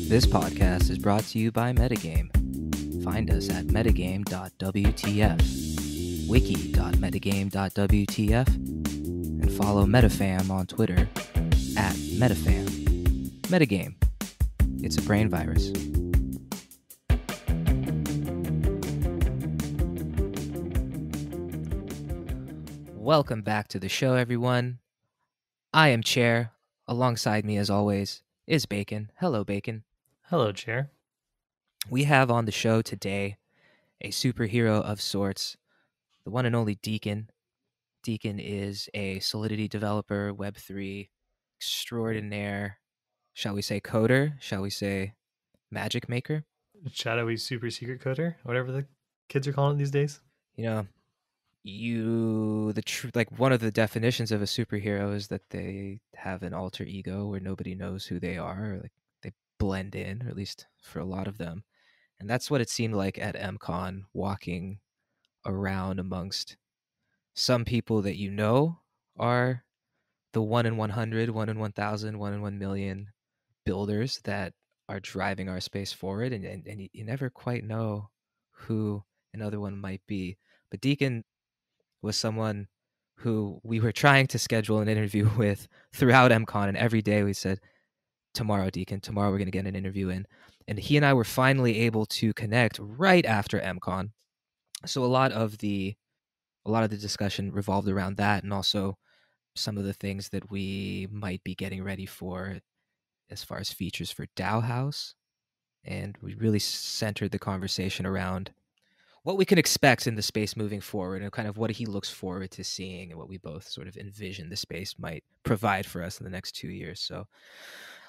This podcast is brought to you by Metagame. Find us at metagame.wtf, wiki.metagame.wtf, and follow MetaFam on Twitter at MetaFam. Metagame. It's a brain virus. Welcome back to the show, everyone. I am Chair. Alongside me, as always, is Bacon. Hello, Bacon. Hello, Chair. We have on the show today a superhero of sorts, the one and only Dekan. Dekan is a Solidity developer, Web3 extraordinaire, shall we say coder, shall we say magic maker? Shadowy super secret coder, whatever the kids are calling it these days. You know, one of the definitions of a superhero is that they have an alter ego where nobody knows who they are, or like they blend in, or at least for a lot of them. And that's what it seemed like at MCON, walking around amongst some people that you know are the 1 in 100, 1 in 1,000, 1 in 1 million builders that are driving our space forward, and you never quite know who another one might be. But Dekan was someone who we were trying to schedule an interview with throughout MCON, and every day we said, tomorrow, Dekan, tomorrow we're going to get an interview in. And he and I were finally able to connect right after MCON. So a lot of the discussion revolved around that, and also some of the things that we might be getting ready for as far as features for DAOhaus. And we really centered the conversation around what we can expect in the space moving forward, and kind of what he looks forward to seeing, and what we both sort of envision the space might provide for us in the next 2 years. So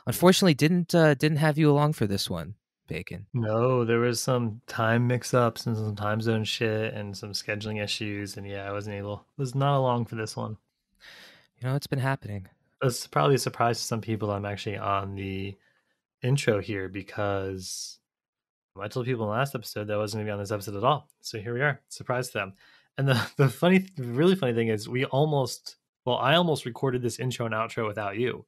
unfortunately didn't have you along for this one, Bacon. No, there was some time mix-ups and some time zone shit and some scheduling issues, and yeah, I was not along for this one. You know, it's been happening. It's probably a surprise to some people I'm actually on the intro here, because I told people in the last episode that I wasn't going to be on this episode at all. So here we are, surprise to them. And the really funny thing is I almost recorded this intro and outro without you.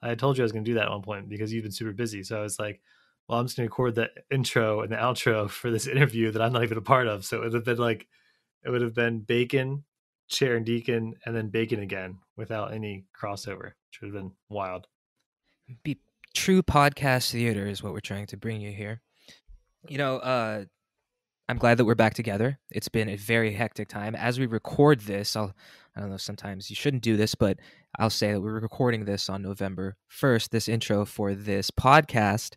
I had told you I was going to do that at one point because you've been super busy. So I was like, well, I'm just going to record the intro and the outro for this interview that I'm not even a part of. So it would have been Bacon, Chair, and Dekan, and then Bacon again without any crossover, which would have been wild. Be true podcast theater is what we're trying to bring you here. You know, I'm glad that we're back together. It's been a very hectic time. As we record this, I don't know, sometimes you shouldn't do this, but I'll say that we're recording this on November 1st, this intro for this podcast.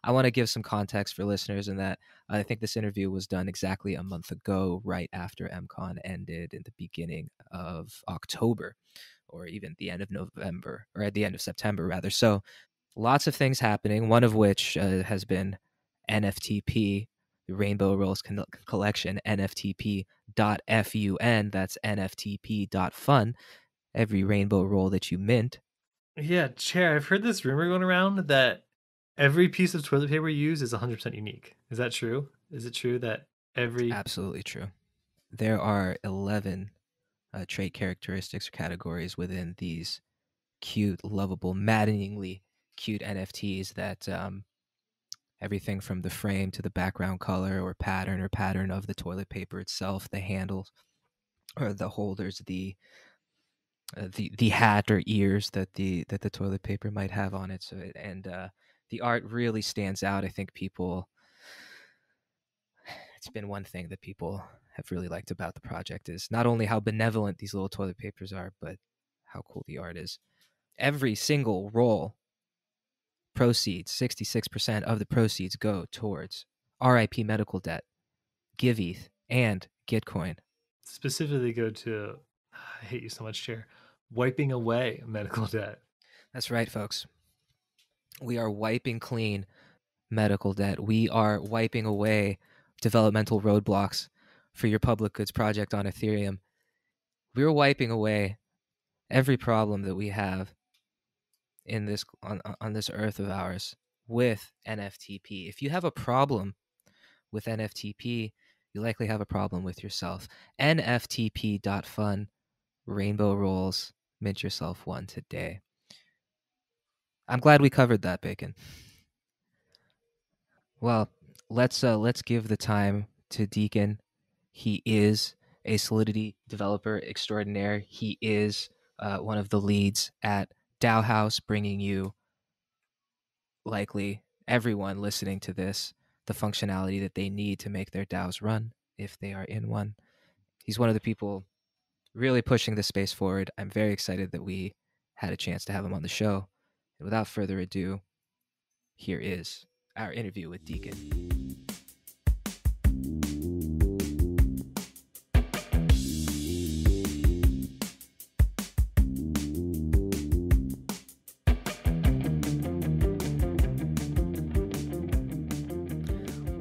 I want to give some context for listeners in that I think this interview was done exactly a month ago, right after MCON ended in the beginning of October, or even the end of November, or at the end of September, rather. So lots of things happening, one of which has been NFTP, the Rainbow Rolls Collection, NFTP.fun. That's NFTP.fun. Every rainbow roll that you mint. Yeah, Chair, I've heard this rumor going around that every piece of toilet paper you use is 100% unique. Is that true? Is it true that every... Absolutely true. There are 11 trait characteristics or categories within these cute, lovable, maddeningly cute NFTs that everything from the frame to the background color or pattern of the toilet paper itself, the handles or the holders, the hat or ears that the toilet paper might have on it. So the art really stands out. I think it's been one thing that people have really liked about the project is not only how benevolent these little toilet papers are, but how cool the art is. Every single roll proceeds, 66% of the proceeds go towards RIP medical debt, Give ETH, and Gitcoin. Specifically go to, I hate you so much, Chair, wiping away medical debt. That's right, folks. We are wiping clean medical debt. We are wiping away developmental roadblocks for your public goods project on Ethereum. We're wiping away every problem that we have in this on this earth of ours with NFTP. If you have a problem with NFTP, you likely have a problem with yourself. NFTP.fun, rainbow rolls, mint yourself one today. I'm glad we covered that, Bacon. Well, let's give the time to Deacon. He is a Solidity developer extraordinaire. He is one of the leads at DAOhaus, bringing you, likely everyone listening to this, the functionality that they need to make their DAOs run if they are in one. He's one of the people really pushing the space forward. I'm very excited that we had a chance to have him on the show. And without further ado, here is our interview with Deacon.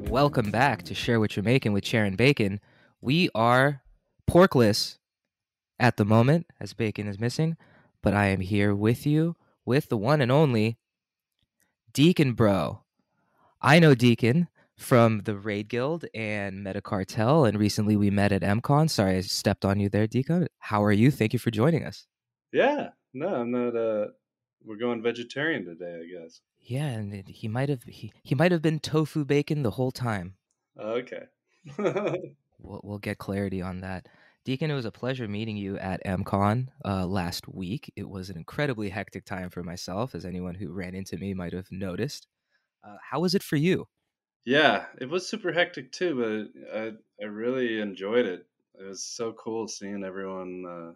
Welcome back to Share What You're Making with Chair and Bacon. We are porkless at the moment, as Bacon is missing, but I am here with you with the one and only Deacon Bro. I know Deacon from the Raid Guild and Meta Cartel, and recently we met at MCON. Sorry, I stepped on you there, Deacon. How are you? Thank you for joining us. Yeah, no, I'm not. We're going vegetarian today, I guess. Yeah, and he might have been tofu bacon the whole time. Okay. We'll get clarity on that. Deacon, it was a pleasure meeting you at MCON last week. It was an incredibly hectic time for myself, as anyone who ran into me might have noticed. How was it for you? Yeah, it was super hectic too, but I really enjoyed it. It was so cool seeing everyone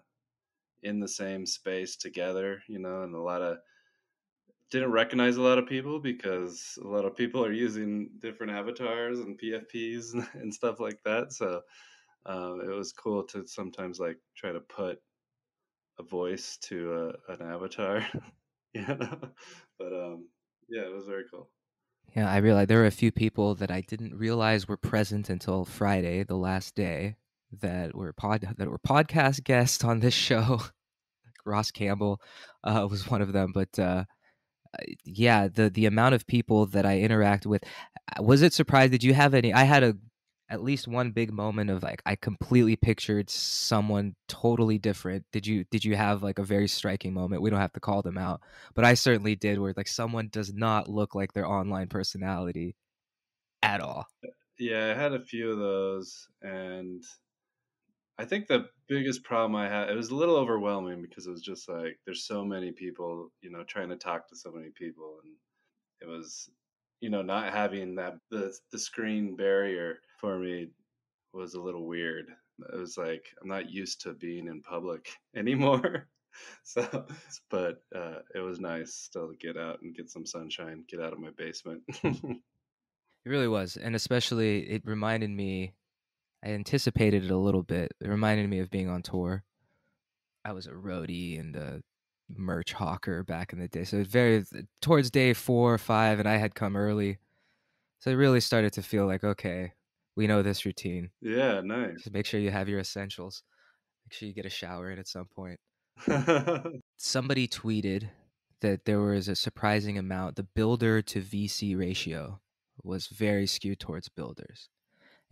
in the same space together, and a lot of didn't recognize a lot of people because a lot of people are using different avatars and PFPs and stuff like that. So it was cool to sometimes like try to put a voice to an avatar, you know. But yeah, it was very cool. Yeah, I realized there were a few people that I didn't realize were present until Friday, the last day, that were podcast guests on this show. Ross Campbell was one of them, but yeah, the amount of people that I interact with, was it surprised? Did you have any? I had a at least one big moment of like I completely pictured someone totally different. Did you have like a very striking moment? We don't have to call them out, but I certainly did, where like someone does not look like their online personality at all. Yeah, I had a few of those, and I think the biggest problem I had, it was a little overwhelming because it was just like there's so many people, trying to talk to so many people, and it was, not having that the screen barrier for me was a little weird. It was like I'm not used to being in public anymore. So, but it was nice still to get out and get some sunshine, get out of my basement. It really was, and especially it reminded me. I anticipated it a little bit. It reminded me of being on tour. I was a roadie and a merch hawker back in the day. So it was very towards day 4 or 5, and I had come early. So it really started to feel like, okay, we know this routine. Yeah, nice. Just make sure you have your essentials. Make sure you get a shower in at some point. Somebody tweeted that there was a surprising amount. The builder to VC ratio was very skewed towards builders.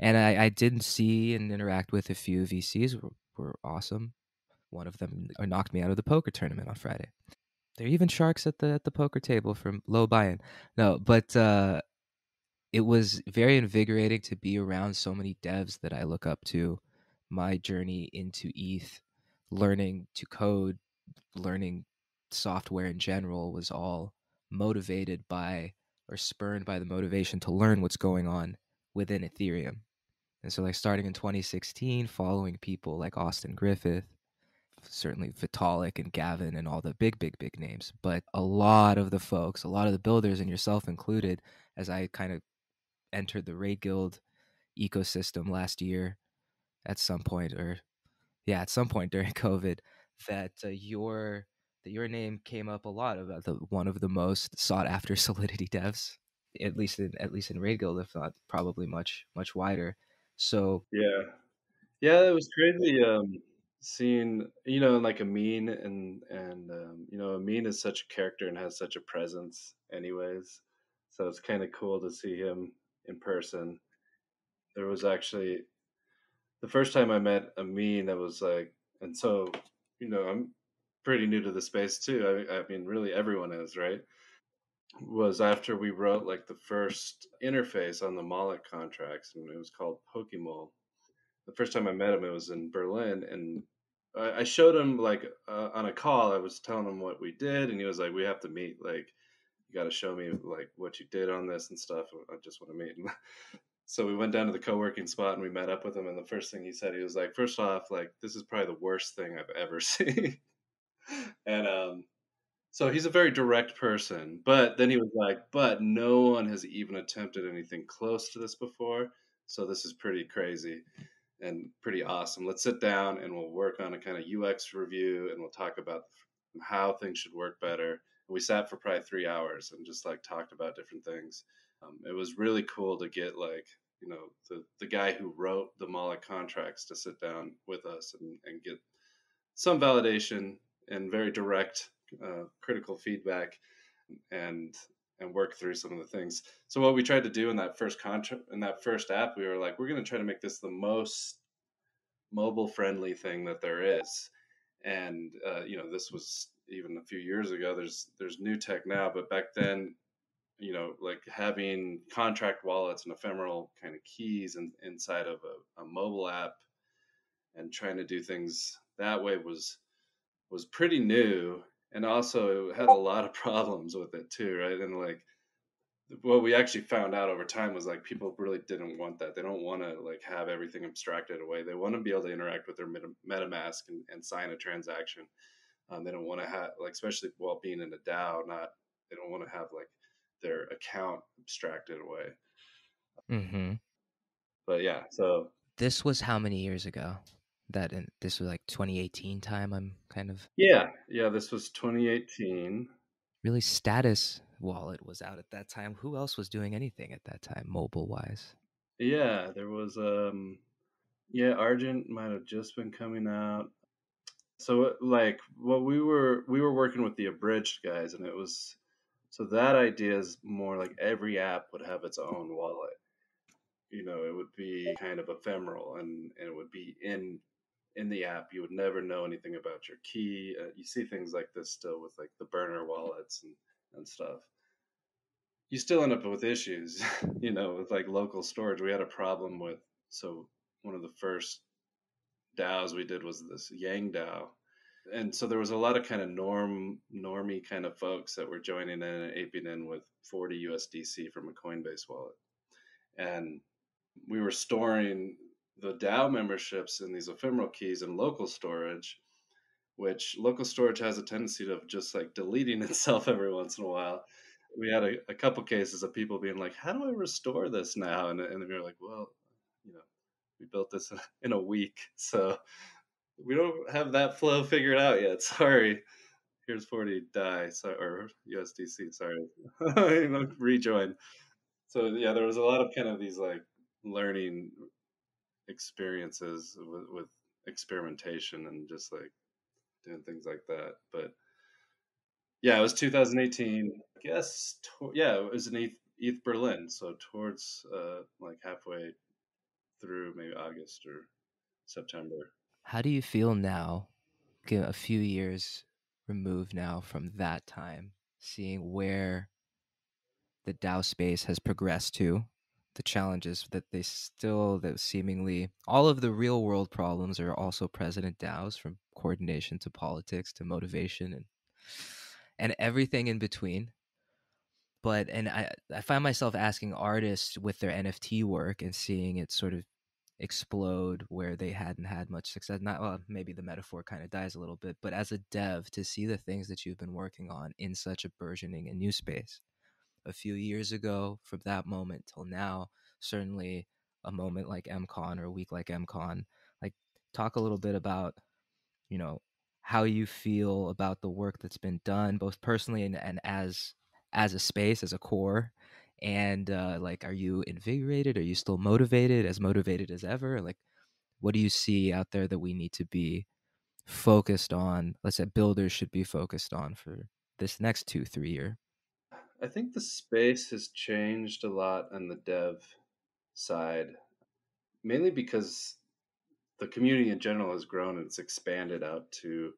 And I did see and interact with a few VCs were awesome. One of them knocked me out of the poker tournament on Friday. There are even sharks at the poker table from low buy-in. No, but it was very invigorating to be around so many devs that I look up to. My journey into ETH, learning to code, learning software in general was all motivated by or spurned by the motivation to learn what's going on within Ethereum. And so, like, starting in 2016, following people like Austin Griffith, certainly Vitalik and Gavin and all the big names, but a lot of the folks, a lot of the builders, and yourself included, as I kind of entered the Raid Guild ecosystem last year at some point, or yeah, at some point during COVID, that your name came up a lot about the one of the most sought after Solidity devs, at least in Raid Guild, if not probably much wider. So Yeah. Yeah, it was crazy, seeing, like Amin and Amin is such a character and has such a presence anyways. So it's kind of cool to see him in person. There was actually the first time I met Amin, that was like, and so, I'm pretty new to the space too. I mean, really everyone is, right? was after we wrote like the first interface on the Moloch contracts, and it was called Pokemon. The first time I met him, it was in Berlin, and I showed him like on a call. I was telling him what we did, and he was like, "We have to meet. Like, you got to show me like what you did on this and stuff. I just want to meet." So we went down to the co-working spot and we met up with him. And the first thing he said, he was like, "First off, like this is probably the worst thing I've ever seen." And so he's a very direct person. But then he was like, "But no one has even attempted anything close to this before. So this is pretty crazy and pretty awesome. Let's sit down and we'll work on a kind of UX review and we'll talk about how things should work better." And we sat for probably 3 hours and just like talked about different things. It was really cool to get like, the guy who wrote the Moloch contracts to sit down with us and get some validation and very direct critical feedback and work through some of the things. So what we tried to do in that first contract, in that first app, we were like, we're going to try to make this the most mobile friendly thing that there is. And this was even a few years ago. There's new tech now, but back then, like having contract wallets and ephemeral kind of keys inside of a mobile app and trying to do things that way was pretty new, and also it had a lot of problems with it too, right? And like what we actually found out over time was like people really didn't want that. They don't want to like have everything abstracted away. They want to be able to interact with their MetaMask and sign a transaction. They don't want to have like, especially while being in a DAO, not they don't want to have like their account abstracted away. Mm-hmm. But yeah, so This was how many years ago? This was like 2018 time. I'm kind of yeah, this was 2018. really Status Wallet was out at that time. Who else was doing anything at that time, mobile wise? Yeah, there was yeah, Argent might have just been coming out. So like what we were working with the abridged guys, and it was so that idea is more like every app would have its own wallet. It would be kind of ephemeral, and it would be in the app. You would never know anything about your key. You see things like this still with like the burner wallets and stuff. You still end up with issues, with like local storage. We had a problem with, so one of the first DAOs we did was this Yang DAO. And so there was a lot of kind of normie kind of folks that were joining in and aping in with 40 USDC from a Coinbase wallet. And we were storing the DAO memberships in these ephemeral keys in local storage, which local storage has a tendency of just like deleting itself every once in a while. We had a couple cases of people being like, "How do I restore this now?" And we were like, "Well, you know, we built this in a week, so we don't have that flow figured out yet. Sorry. Here's 40 die, so, or USDC. Sorry, rejoin." So yeah, there was a lot of kind of these like learning experiences with experimentation and just like doing things like that. But yeah, it was 2018. I guess. Yeah, it was in ETH Berlin. So towards like halfway through maybe August or September. How do you feel now, a few years removed now from that time, seeing where the DAO space has progressed to, the challenges that seemingly all of the real world problems are also present in DAOs, from coordination to politics to motivation and everything in between. But and I find myself asking artists with their NFT work and seeing it sort of explode where they hadn't had much success. Not, well, maybe the metaphor kind of dies a little bit, but as a dev, to see the things that you've been working on in such a burgeoning and new space a few years ago, from that moment till now, certainly a moment like MCON or a week like MCON, like talk a little bit about, you know, how you feel about the work that's been done, both personally and as a space, as a core. And like, are you invigorated? Are you still motivated as ever? Like, what do you see out there that we need to be focused on? Let's say builders should be focused on for this next 2-3 year. I think the space has changed a lot on the dev side, mainly because the community in general has grown and it's expanded out to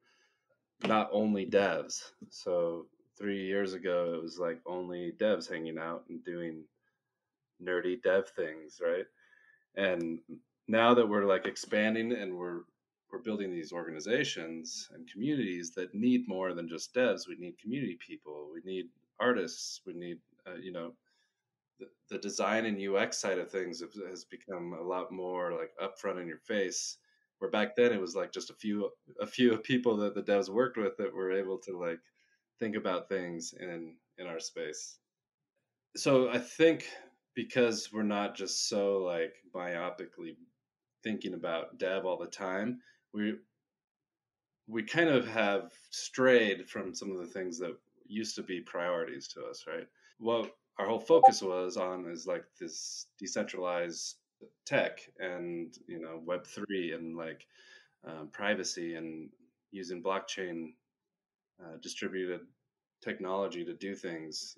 not only devs. So 3 years ago, it was like only devs hanging out and doing nerdy dev things, right? And now that we're like expanding and we're building these organizations and communities that need more than just devs. We need community people. We need artists. We need the design and UX side of things has become a lot more like upfront in your face. Where back then it was like just a few people that the devs worked with that were able to like think about things in our space. So I think because we're not just so like myopically thinking about dev all the time, we we kind of have strayed from some of the things that used to be priorities to us, right? What our whole focus was on is like this decentralized tech and Web3 and like privacy and using blockchain distributed technology to do things,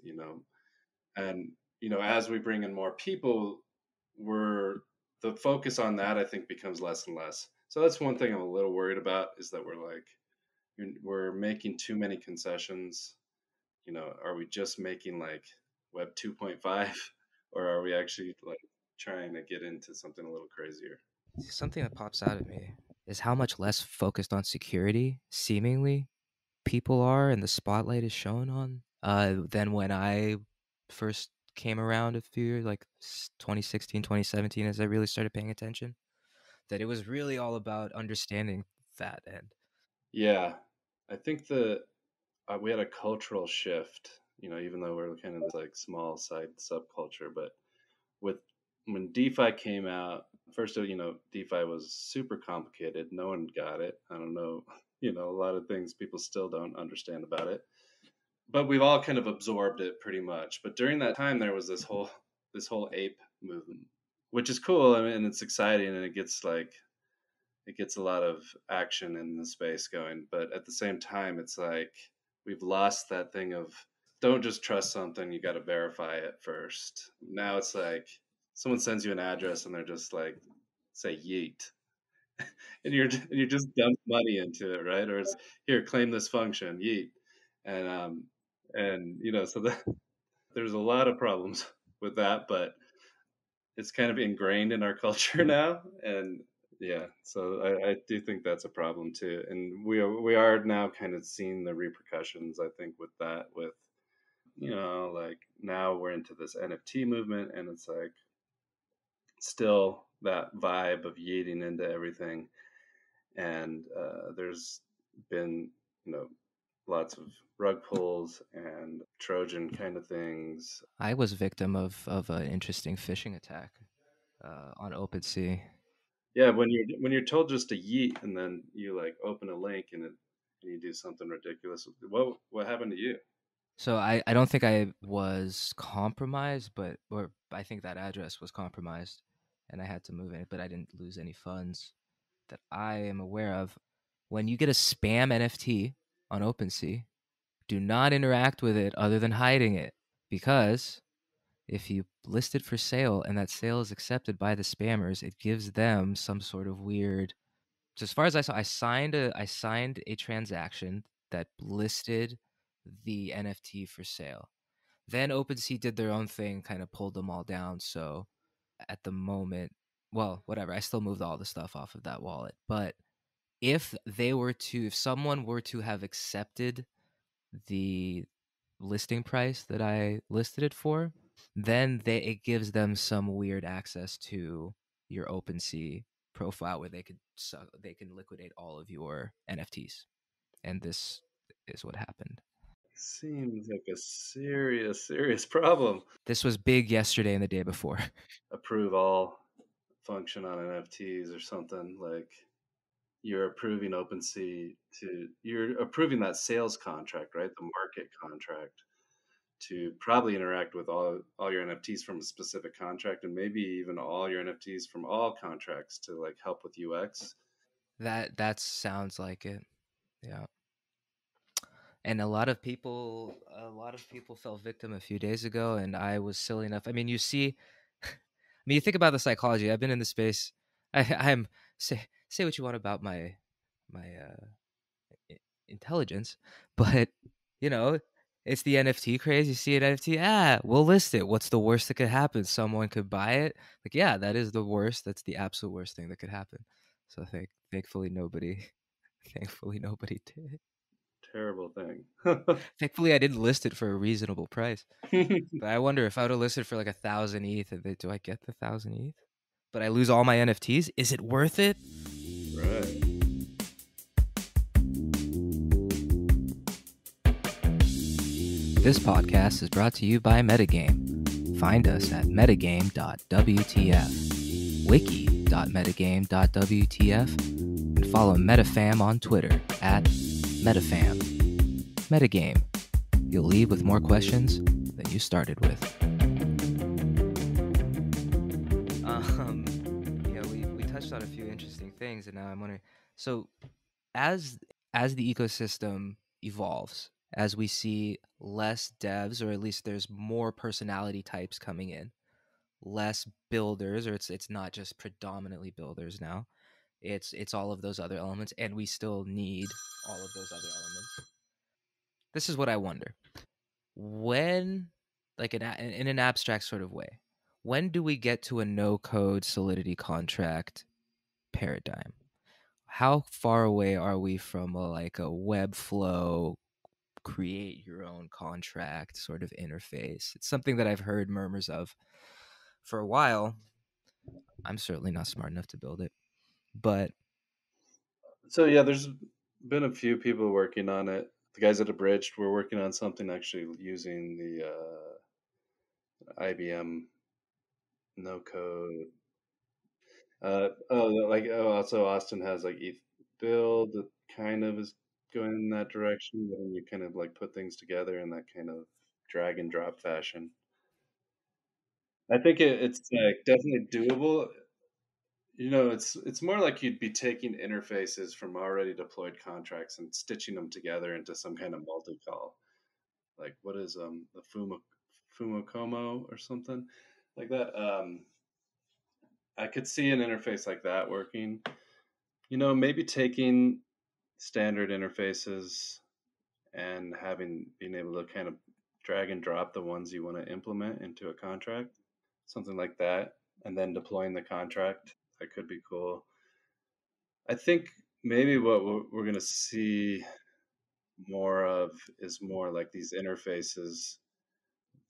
and as we bring in more people, we're the focus on that I think becomes less and less. So that's one thing I'm a little worried about, is that we're making too many concessions. Are we just making like Web 2.5, or are we actually like trying to get into something a little crazier? Something that pops out at me is how much less focused on security, seemingly, people are and the spotlight is shown on than when I first came around a few years, like 2016, 2017, as I really started paying attention. That it was really all about understanding that end. Yeah, I think the we had a cultural shift. Even though we're kind of this like small side subculture, but with when DeFi came out, first, DeFi was super complicated. No one got it. I don't know, a lot of things people still don't understand about it. But we've all kind of absorbed it pretty much. But during that time, there was this whole ape movement, which is cool. I mean, and it's exciting, and it gets a lot of action in the space going. But at the same time, it's like we've lost that thing of don't just trust something, you got to verify it first. Now it's like someone sends you an address and they're just like, say yeet, and you're just dump money into it, right? Or it's here, claim this function, yeet, and so there's a lot of problems with that, but it's kind of ingrained in our culture now, and yeah, so I do think that's a problem too, and we are now kind of seeing the repercussions. I think with that, with like now we're into this NFT movement, and it's like still that vibe of yeeting into everything, and there's been lots of rug pulls and Trojan kind of things. I was victim of an interesting phishing attack on OpenSea. Yeah, when you're told just to yeet, and then you like open a link and you do something ridiculous. What happened to you? So I don't think I was compromised, but or I think that address was compromised, and I had to move it, but I didn't lose any funds that I am aware of. When you get a spam NFT on OpenSea, do not interact with it other than hiding it, because if you list it for sale and that sale is accepted by the spammers, it gives them some sort of weird. So as far as I saw, I signed a transaction that listed the NFT for sale. Then OpenSea did their own thing, kind of pulled them all down. So at the moment, well, whatever. I still moved all the stuff off of that wallet. But if someone were to have accepted the listing price that I listed it for, then it gives them some weird access to your OpenSea profile where they can liquidate all of your NFTs. And this is what happened. Seems like a serious problem. This was big yesterday and the day before. Approve all function on NFTs or something like you're approving that sales contract, right? The market contract to probably interact with all your NFTs from a specific contract, and maybe even all your NFTs from all contracts to like help with UX. That sounds like it. Yeah. And a lot of people fell victim a few days ago, and I was silly enough. I mean, you think about the psychology. I've been in the space. I'm say what you want about my intelligence, but you know, It's the NFT craze. You see an NFT, we'll list it. What's the worst that could happen? Someone could buy it. Like, yeah, that is the worst. That's the absolute worst thing that could happen. So thankfully nobody, thankfully nobody did. Terrible thing. Thankfully I didn't list it for a reasonable price. But I wonder if I would have listed for like 1,000 ETH, do I get the 1,000 ETH? But I lose all my NFTs. Is it worth it? Right. This podcast is brought to you by Metagame. Find us at metagame.wtf, wiki.metagame.wtf, and follow MetaFam on Twitter at MetaFam. Metagame. You'll leave with more questions than you started with. We touched on a few interesting things, and now I'm wondering. So, as the ecosystem evolves, as we see less devs, or at least there's more personality types coming in, less builders, or it's not just predominantly builders now. It's all of those other elements, and we still need all of those other elements. This is what I wonder. When, like in an abstract sort of way, when do we get to a no-code Solidity contract paradigm? How far away are we from a Webflow create your own contract sort of interface? It's something that I've heard murmurs of for a while. I'm certainly not smart enough to build it, but So yeah, there's been a few people working on it. The guys at Abridged were working on something actually using the IBM no code. Also Austin has like ETH build that kind of is going in that direction, but then you kind of like put things together in that kind of drag and drop fashion. I think it's like definitely doable. It's more like you'd be taking interfaces from already deployed contracts and stitching them together into some kind of multi-call. Like what is the Fumocomo or something like that. I could see an interface like that working. Maybe taking standard interfaces and being able to kind of drag and drop the ones you want to implement into a contract, something like that, and then deploying the contract. That could be cool. I think maybe what we're going to see more of is more like these interfaces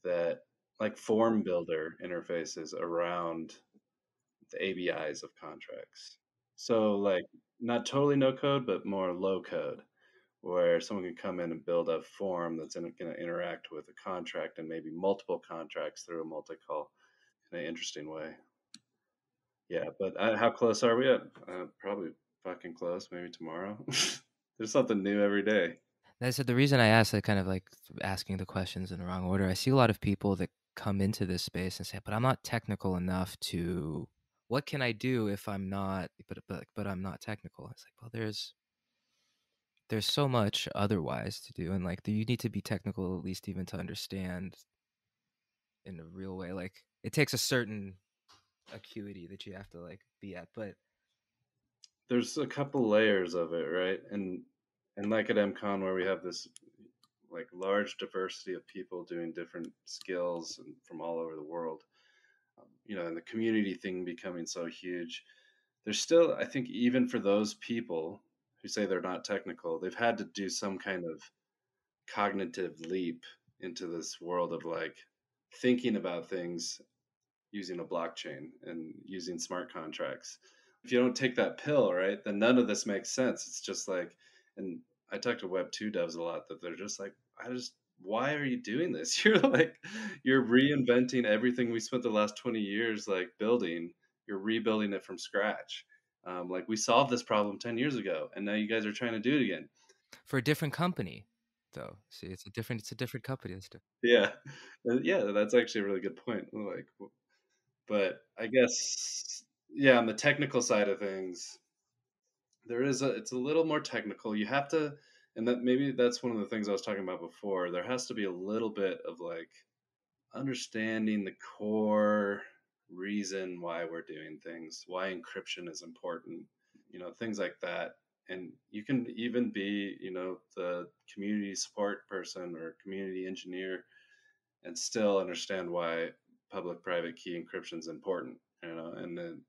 that, like form builder interfaces around the ABIs of contracts. So, like, not totally no code, but more low code, where someone can come in and build a form that's going to interact with a contract and maybe multiple contracts through a multi call in an interesting way. Yeah, but how close are we at? Probably fucking close. Maybe tomorrow. There's something new every day. I said the reason I asked, kind of like asking the questions in the wrong order. I see a lot of people that come into this space and say, "But I'm not technical enough to. What can I do if I'm not? But I'm not technical." It's like, well, there's so much otherwise to do, and you need to be technical at least even to understand in a real way. Like it takes a certain acuity that you have to be at. But There's a couple layers of it, right? And like at MCON where we have this like large diversity of people doing different skills and from all over the world, and the community thing becoming so huge, there's still, I think, even for those people who say they're not technical, they've had to do some kind of cognitive leap into this world of like thinking about things using a blockchain and using smart contracts. If you don't take that pill, right, then none of this makes sense. It's just like, and I talk to Web 2 devs a lot that they're just like, why are you doing this? You're reinventing everything we spent the last 20 years like building. You're rebuilding it from scratch. Like we solved this problem 10 years ago, and now you guys are trying to do it again. for a different company, though, see, it's a different company. Yeah, yeah, that's actually a really good point. Like, but I guess, yeah, on the technical side of things, it's a little more technical. You have to, and that maybe that's one of the things I was talking about before. There has to be a little bit of like understanding the core reason why we're doing things, why encryption is important, things like that. and you can even be, you know, the community support person or community engineer and still understand why public private key encryption is important, you know. And then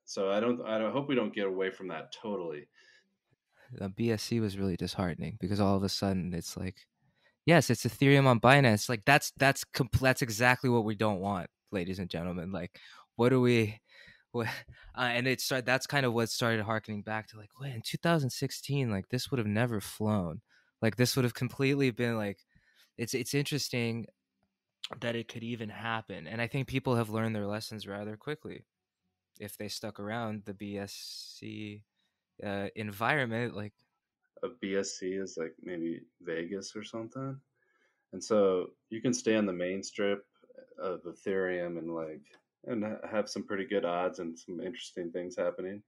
so I don't hope we don't get away from that totally. BSC was really disheartening because all of a sudden it's like, yes, it's Ethereum on Binance. Like that's exactly what we don't want, ladies and gentlemen. Like, what do we? What, and it started. That's kind of what started harkening back to like, wait, in 2016, like this would have never flown. Like this would have completely been like, it's interesting that it could even happen, and I think people have learned their lessons rather quickly if they stuck around the BSC environment. Like, A BSC is like maybe Vegas or something. And so you can stay on the main strip of Ethereum and like and have some pretty good odds and some interesting things happening.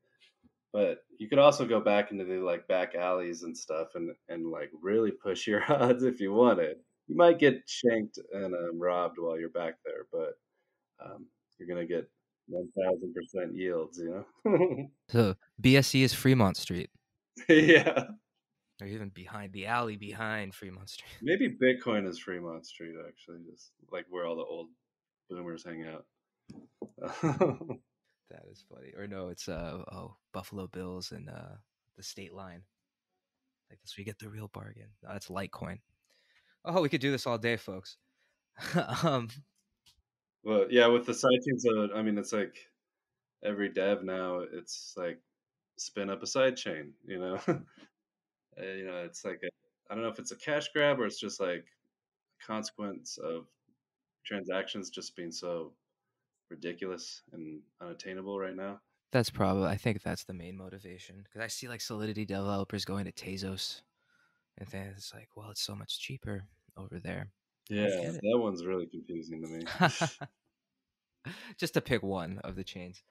But you could also go back into the like back alleys and stuff and like really push your odds if you wanted. You might get shanked and robbed while you're back there, but you're gonna get 1,000% yields, you know. so BSC is Fremont Street, Yeah, or even behind the alley behind Fremont Street. maybe Bitcoin is Fremont Street actually, just like where all the old boomers hang out. That is funny. Or no, it's Buffalo Bills and the state line. Like that's where you get the real bargain. No, that's Litecoin. Oh, we could do this all day, folks. um, Well, yeah, with the side chains, I mean, it's like every dev now, it's like spin up a side chain, you know. You know, it's like I don't know if it's a cash grab or it's just like a consequence of transactions just being so ridiculous and unattainable right now. that's probably. I think that's the main motivation because I see like Solidity developers going to Tezos, and then it's like, well, it's so much cheaper over there. And I Yeah, get that one's really confusing to me. it. Just to pick one of the chains.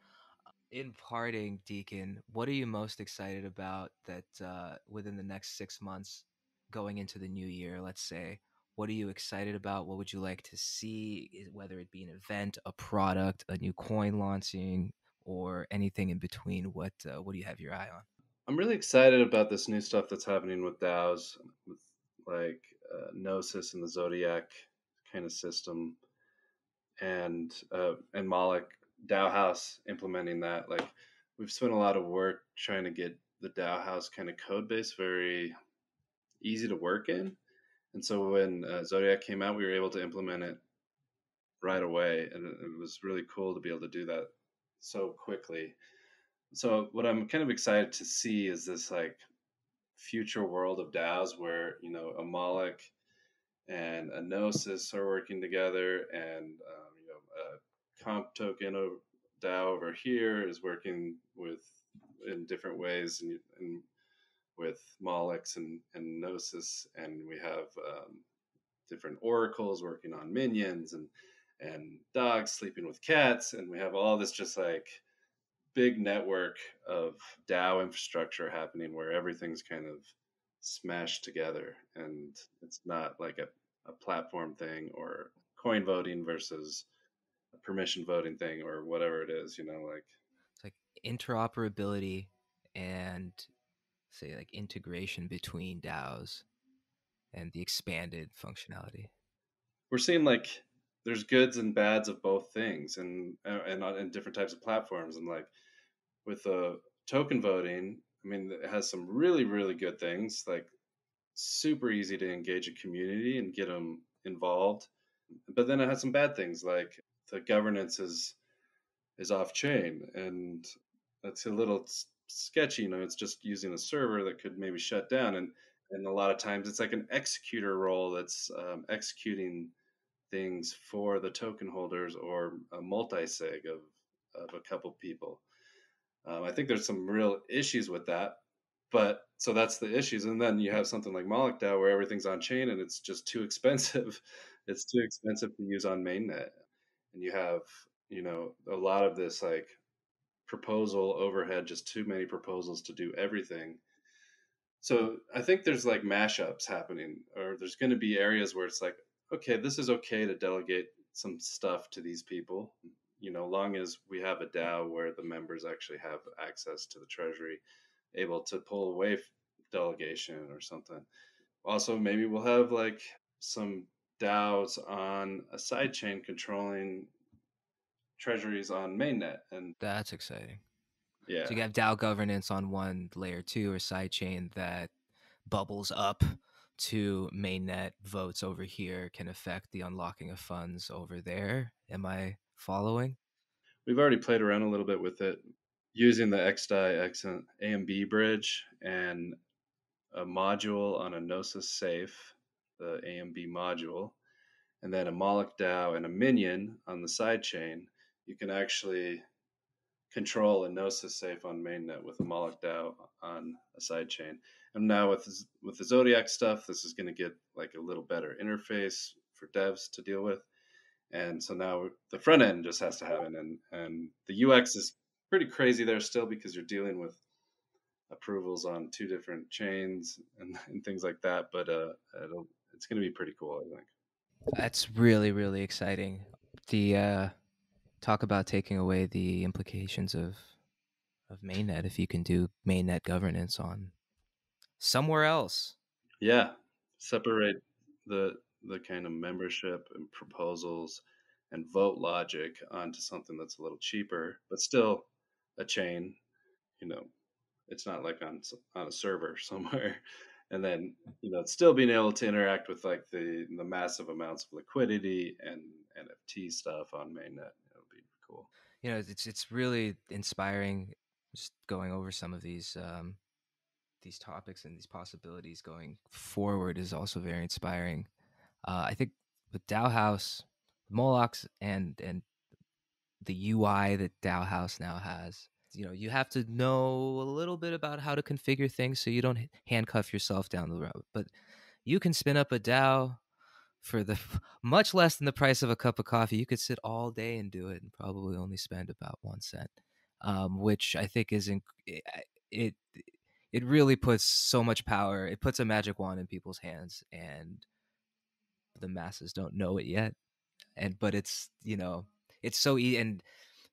In parting, Deacon, what are you most excited about that within the next 6 months going into the new year, let's say? What are you excited about? What would you like to see, whether it be an event, a product, a new coin launching, or anything in between? What do you have your eye on? I'm really excited about this new stuff that's happening with DAOs, with like Gnosis and the Zodiac kind of system, and Moloch DAOhaus implementing that. Like we've spent a lot of work trying to get the DAOhaus kind of code base very easy to work in. And so when Zodiac came out, we were able to implement it right away, and it was really cool to be able to do that so quickly. So what I'm kind of excited to see is this like future world of DAOs where you know a Moloch and a Gnosis are working together, and you know a comp token of DAO over here is working with in different ways and with Molex and Gnosis, and we have different oracles working on minions and dogs sleeping with cats, and we have all this just like big network of DAO infrastructure happening where everything's kind of smashed together, and it's not like a platform thing or coin voting versus a permission voting thing or whatever it is, you know, like It's like interoperability and say like integration between DAOs and the expanded functionality. we're seeing like there's goods and bads of both things and different types of platforms, and like with token voting, I mean it has some really good things, like super easy to engage a community and get them involved, but then it has some bad things like the governance is off chain, and that's a little sketchy. You know, it's just using a server that could maybe shut down, and a lot of times it's like an executor role that's executing things for the token holders or a multi-sig of a couple people. I think there's some real issues with that, but so that's the issues. And then you have something like Moloch DAO where everything's on chain and it's just too expensive. It's too expensive to use on mainnet, and you have you know a lot of this like proposal overhead, just too many proposals to do everything. So I think there's like mashups happening, or there's going to be areas where it's like, okay, this is okay to delegate some stuff to these people, you know, long as we have a DAO where the members actually have access to the treasury. able to pull away delegation or something. Also, maybe we'll have like some DAOs on a sidechain controlling treasuries on mainnet, and That's exciting. So yeah, you have DAO governance on one layer 2 or sidechain that bubbles up to mainnet votes over here can affect the unlocking of funds over there. Am I following? we've already played around a little bit with it using the XDAI X AMB bridge and a module on a Gnosis safe, the AMB module, and then a Moloch DAO and a minion on the sidechain. You can actually control a Gnosis safe on mainnet with a Moloch DAO on a sidechain. And now with the Zodiac stuff, this is going to get like a little better interface for devs to deal with. And so now the front end just has to happen, and the UX is pretty crazy there still because you're dealing with approvals on two different chains and things like that. But it's going to be pretty cool, I think. That's really, really exciting. The talk about taking away the implications of mainnet if you can do mainnet governance on somewhere else. Yeah, separate the kind of membership and proposals and vote logic onto something that's a little cheaper, but still a chain. You know, it's not like on a server somewhere. And then still being able to interact with like the massive amounts of liquidity and NFT stuff on mainnet. It'll be cool. It's really inspiring. Just going over some of these topics and these possibilities going forward is also very inspiring. I think with DAOhaus, Molochs, and the UI that DAOhaus now has, you have to know a little bit about how to configure things so you don't handcuff yourself down the road. But you can spin up a DAO for the much less than the price of a cup of coffee. You could sit all day and do it and probably only spend about 1 cent, which I think it it really puts so much power. It puts a magic wand in people's hands, and the masses don't know it yet. But it's so and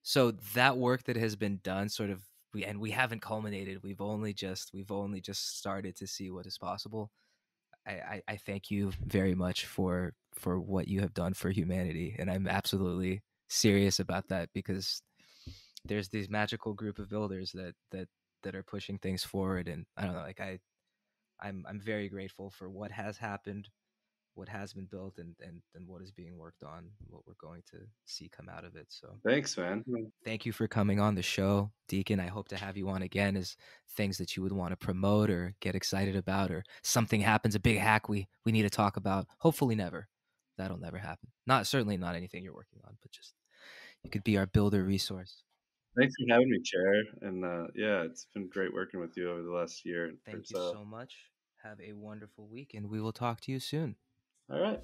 so that work that has been done, sort of, we haven't culminated. We've only just started to see what is possible. I thank you very much for what you have done for humanity, and I'm absolutely serious about that because there's these magical group of builders that are pushing things forward, and I don't know, like I'm very grateful for what has happened, what has been built, and what is being worked on, what we're going to see come out of it. So Thanks, man. thank you for coming on the show, Deacon. I hope to have you on again as things that you would want to promote or get excited about, or something happens, a big hack we need to talk about. Hopefully never. That'll never happen. Certainly not anything you're working on, but just you could be our builder resource. Thanks for having me, Chair. And yeah, it's been great working with you over the last year or Thank you so. so much. Have a wonderful week, and we will talk to you soon. All right.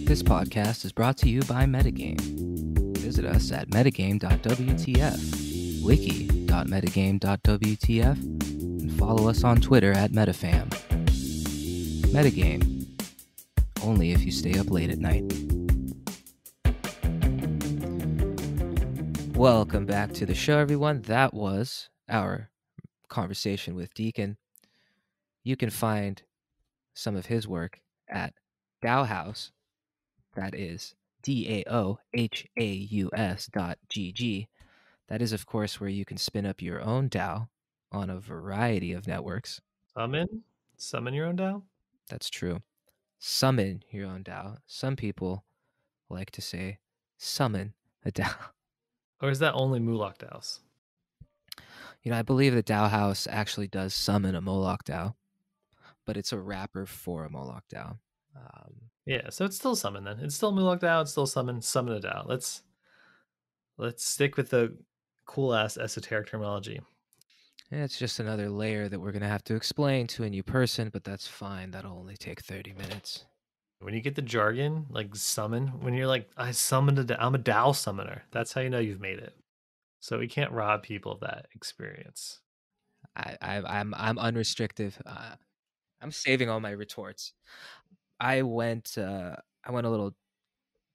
This podcast is brought to you by Metagame. Visit us at metagame.wtf, wiki.metagame.wtf, and follow us on Twitter at metafam. Metagame. Only if you stay up late at night. Welcome back to the show, everyone. That was our conversation with Deacon. You can find some of his work at DAOhaus. That is DAOhaus.gg. That is, of course, where you can spin up your own DAO on a variety of networks. Summon your own DAO. That's true. Summon your own DAO. Some people like to say summon a DAO. Or is that only Mulak DAOs? I believe that DAOhaus actually does summon a Moloch DAO, but it's a wrapper for a Moloch DAO. Yeah, so it's still summon then. It's still Mulak DAO. It's still summon a DAO. Let's stick with the cool ass esoteric terminology. It's just another layer that we're going to have to explain to a new person, but that's fine. That'll only take 30 minutes. When you get the jargon, like summon, when you're like, I'm a DAO summoner, that's how you know you've made it. So we can't rob people of that experience. I'm unrestricted. I'm saving all my retorts. I went a little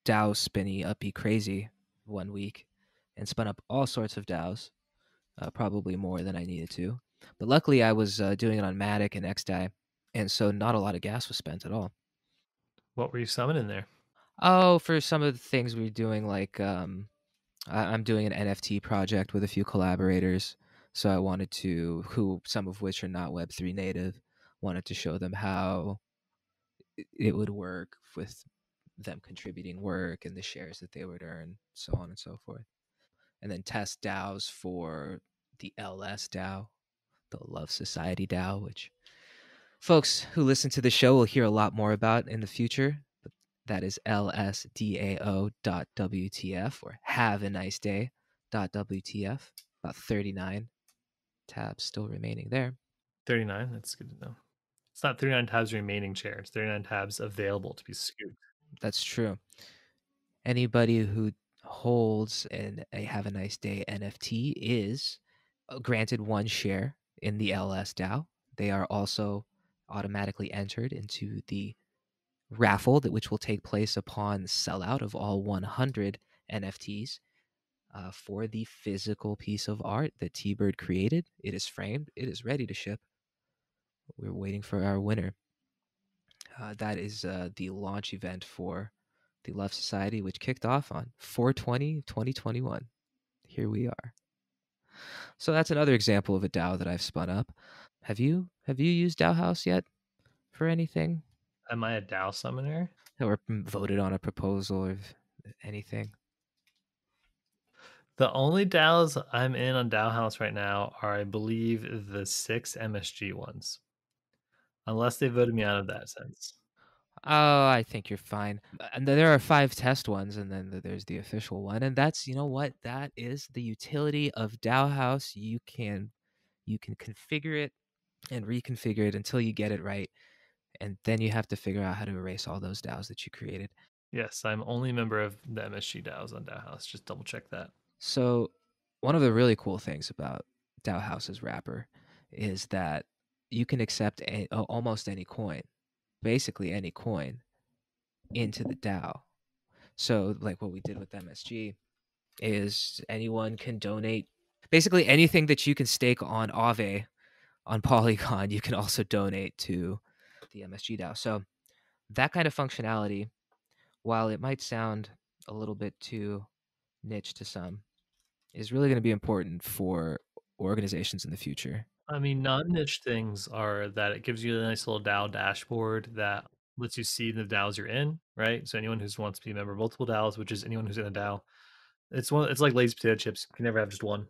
DAO spinny uppy crazy one week and spun up all sorts of DAOs, probably more than I needed to. But luckily, I was doing it on Matic and XDAI, and so not a lot of gas was spent at all. What were you summoning there? Oh, for some of the things we were doing, like I'm doing an NFT project with a few collaborators, so I wanted to, who some of which are not Web3 native, wanted to show them how it would work with them contributing work and the shares that they would earn, so on and so forth. And then test DAOs for the LS DAO, the Love Society DAO, which folks who listen to the show will hear a lot more about in the future. But that is lsdao.wtf or have a nice day.wtf. About 39 tabs still remaining there. 39. That's good to know. It's not 39 tabs remaining chair. It's 39 tabs available to be scooped. That's true. Anybody who holds a Have a Nice Day NFT is granted one share in the LS DAO. They are also automatically entered into the raffle which will take place upon sellout of all 100 NFTs for the physical piece of art that T-Bird created. It is framed. It is ready to ship. We're waiting for our winner. That is the launch event for the Love Society, which kicked off on 4/20/2021. Here we are. So that's another example of a DAO that I've spun up. Have you used DAOhaus yet for anything? Am I a DAO summoner? Or voted on a proposal or anything? The only DAOs I'm in on DAOhaus right now are, I believe, the 6 MSG ones. Unless they voted me out of that sense. Oh, I think you're fine. And there are 5 test ones, and then there's the official one. And that's, you know what? That is the utility of DAOhaus. You can configure it and reconfigure it until you get it right. And then you have to figure out how to erase all those DAOs that you created. Yes, I'm only a member of the MSG DAOs on DAOhaus. Just double check that. So, one of the really cool things about DAOhaus's wrapper is that you can accept almost any coin, basically any coin, into the DAO. So, like what we did with MSG is anyone can donate basically anything that you can stake on Aave on Polygon, you can also donate to the MSG DAO. So, that kind of functionality, while it might sound a little bit too niche to some, is really going to be important for organizations in the future. I mean, non-niche things are that it gives you a nice little DAO dashboard that lets you see the DAOs you're in, right? So anyone who wants to be a member of multiple DAOs, which is anyone who's in a DAO, it's like lazy potato chips. You can never have just one.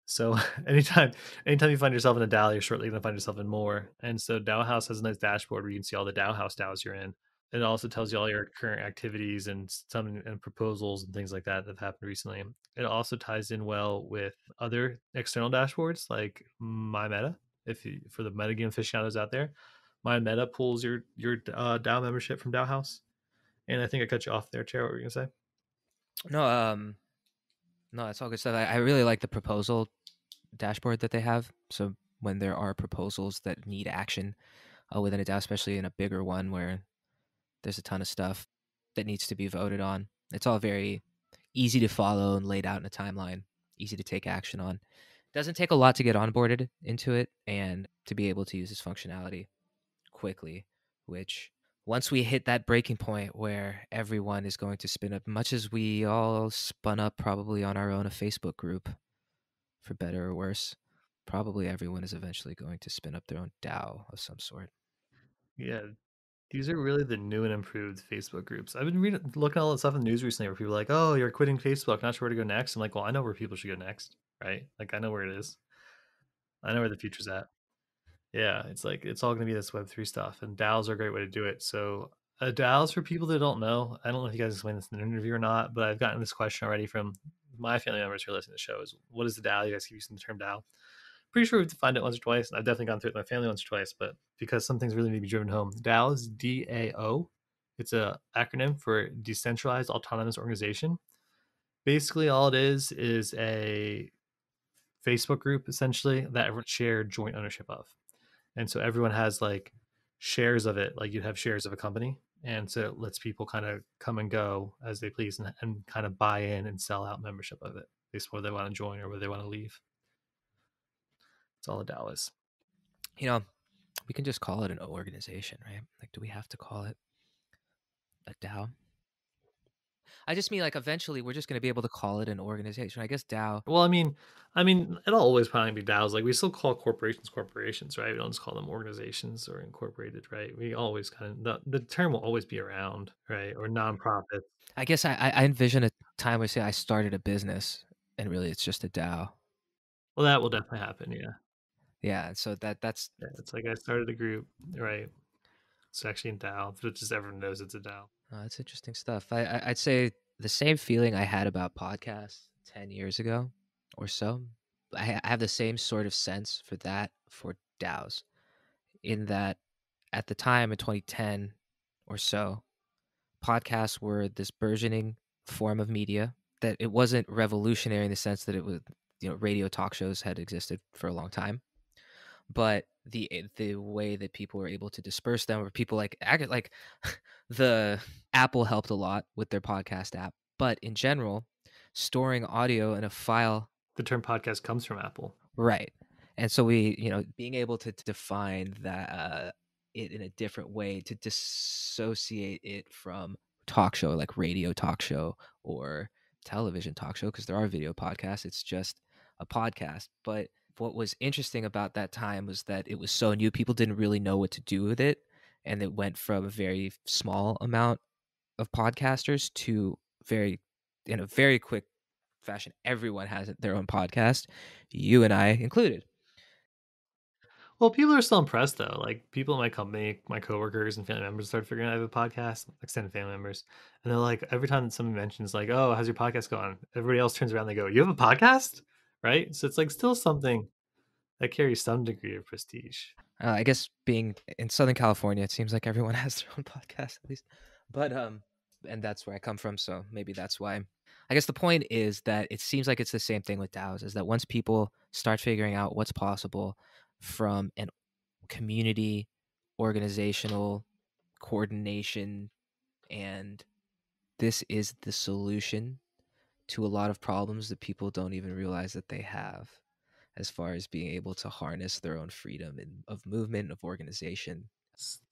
So anytime you find yourself in a DAO, you're shortly going to find yourself in more. And so DAOhaus has a nice dashboard where you can see all the DAOhaus DAOs you're in. It also tells you all your current activities and some and proposals and things like that that have happened recently. It also ties in well with other external dashboards like MyMeta. For the metagame aficionados out there, MyMeta pulls your DAO membership from DAOhaus. And I think I cut you off there, Chair. What were you gonna say? No, no, that's all good stuff. I really like the proposal dashboard that they have. So when there are proposals that need action within a DAO, especially in a bigger one where there's a ton of stuff that needs to be voted on, it's all very easy to follow and laid out in a timeline, easy to take action on. Doesn't take a lot to get onboarded into it and to be able to use this functionality quickly, which once we hit that breaking point where everyone is going to spin up, much as we all spun up probably on our own a Facebook group, for better or worse, probably everyone is eventually going to spin up their own DAO of some sort. Yeah, these are really the new and improved Facebook groups. I've been looking at all that stuff in the news recently where people are like, "Oh, you're quitting Facebook, not sure where to go next." I'm like, "Well, I know where people should go next, right? Like, I know where it is. I know where the future's at." Yeah, it's like it's all going to be this Web3 stuff, and DAOs are a great way to do it. So, DAOs for people that don't know, I don't know if you guys explained this in an interview or not, but I've gotten this question already from my family members who are listening to the show: is what is the DAO? You guys keep using the term DAO. Pretty sure we've defined it once or twice, and I've definitely gone through it with my family once or twice, but because some things really need to be driven home, DAOs, DAO, it's a acronym for Decentralized Autonomous Organization. Basically, all it is a Facebook group essentially that everyone shared joint ownership of. And so everyone has like shares of it, like you'd have shares of a company. and so it lets people kind of come and go as they please, and kind of buy in and sell out membership of it based on whether they want to join or whether they want to leave. It's all a DAO is. You know, we can just call it an organization, right? Like, do we have to call it a DAO? I just mean like eventually we're just going to be able to call it an organization. I guess DAO. Well, I mean, it'll always probably be DAOs. Like we still call corporations corporations, right? We don't just call them organizations or incorporated, right? We always kind of the term will always be around, right? Or nonprofit. I guess I envision a time where say I started a business and really it's just a DAO. Well, that will definitely happen. Yeah, Yeah, so that's yeah. It's like I started a group, right? It's actually a DAO, but just everyone knows it's a DAO. that's interesting stuff. I'd say the same feeling I had about podcasts 10 years ago or so. I have the same sort of sense for that for DAOs, in that at the time in 2010 or so, podcasts were this burgeoning form of media, that it wasn't revolutionary in the sense that it was, radio talk shows had existed for a long time, but the way that people were able to disperse them, or people like the Apple helped a lot with their podcast app, but in general, storing audio in a file. The term podcast comes from Apple. Right. And so we, being able to define that it in a different way, to dissociate it from talk show, like radio talk show or television talk show, because there are video podcasts. It's just a podcast. But what was interesting about that time was that it was so new. People didn't really know what to do with it. And it went from a very small amount of podcasters to in a very quick fashion, everyone has their own podcast, you and I included. Well, people are still impressed though. Like people in my company, my coworkers and family members started figuring out I have a podcast, extended family members. And they're like, every time that somebody mentions like, oh, how's your podcast going? Everybody else turns around and they go, you have a podcast? Right. So it's like still something that carries some degree of prestige. I guess being in Southern California, it seems like everyone has their own podcast at least. But and that's where I come from, so maybe that's why. I guess the point is that it seems like it's the same thing with DAOs, is that once people start figuring out what's possible from an community, organizational coordination, and this is the solution to a lot of problems that people don't even realize that they have, as far as being able to harness their own freedom of movement, of organization.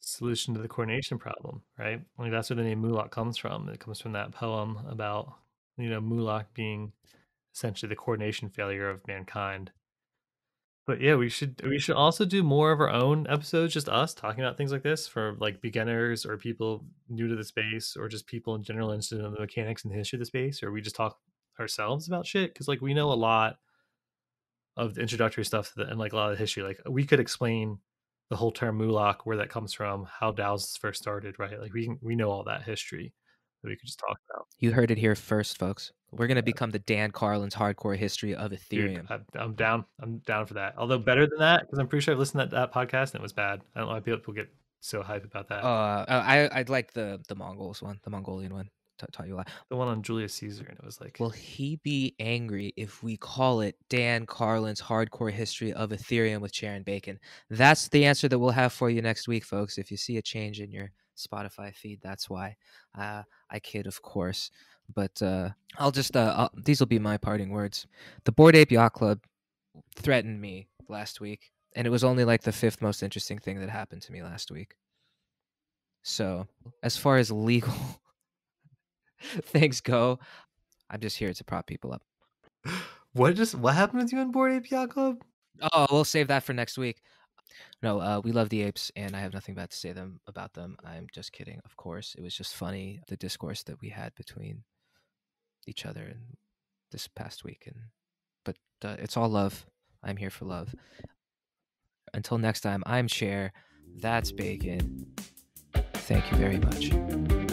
Solution to the coordination problem, right? Like that's where the name Mulak comes from. It comes from that poem about, Mulak being essentially the coordination failure of mankind. But yeah, we should also do more of our own episodes, just us talking about things like this for like beginners or people new to the space, or just people in general interested in the mechanics and the history of the space, or we just talk ourselves about shit because like we know a lot of the introductory stuff and like a lot of the history. Like we could explain the whole term Mulak, where that comes from, how DAOs first started, right? Like we know all that history that we could just talk about. You heard it here first, folks. We're going to become the Dan Carlin's hardcore history of Dude, Ethereum. I'm down. I'm down for that. Although better than that, because I'm pretty sure I've listened to that podcast and it was bad. I don't know why people get so hyped about that. I'd like the Mongols one, the Mongolian one. Taught you a lot. The one on Julius Caesar, and it was like, Will he be angry if we call it Dan Carlin's hardcore history of Ethereum with Sharon Bacon? That's the answer that we'll have for you next week, folks. If you see a change in your Spotify feed, that's why. I kid, of course. But I'll just these will be my parting words. The Bored Ape Yacht Club threatened me last week, and it was only like the fifth most interesting thing that happened to me last week. So, as far as legal things go, I'm just here to prop people up. what happened with you and Bored Ape Yacht Club? Oh, we'll save that for next week. No, we love the apes, and I have nothing bad to say about them. I'm just kidding, of course. It was just funny, the discourse that we had between each other and this past week. But it's all love. I'm here for love. Until next time, I'm Cher. That's Bacon. Thank you very much.